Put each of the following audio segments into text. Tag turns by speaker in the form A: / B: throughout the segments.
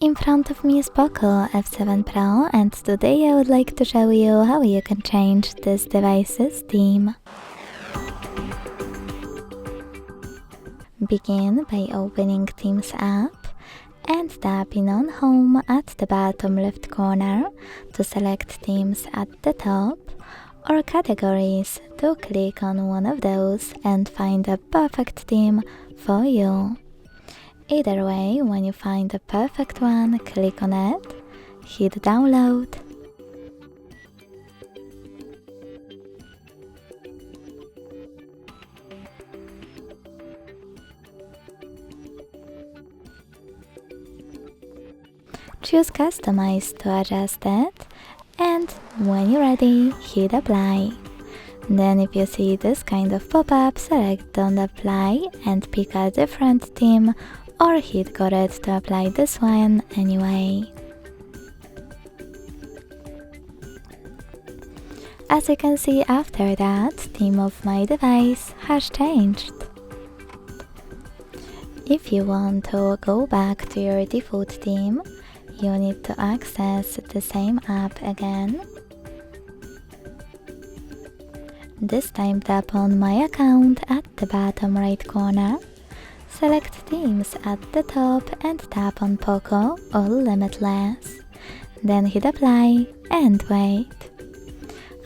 A: In front of me is Poco F7 Pro, and today I would like to show you how you can change this device's theme. Begin by opening Themes app and tapping on Home at the bottom left corner to select Themes at the top, or Categories to click on one of those and find a perfect theme for you. Either way, when you find the perfect one, click on it, hit download. Choose Customize to adjust it, and when you're ready, hit Apply. Then if you see this kind of pop-up, select Don't Apply and pick a different theme, or hit Got It to apply this one anyway. As you can see, after that, theme of my device has changed. If you want to go back to your default theme, you need to access the same app again. This time tap on My Account at the bottom right corner, select Themes at the top and tap on Poco All Limitless. Then hit Apply and wait.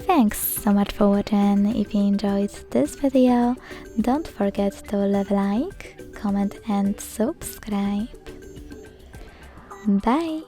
A: Thanks so much for watching. If you enjoyed this video, don't forget to leave a like, comment and subscribe. Bye!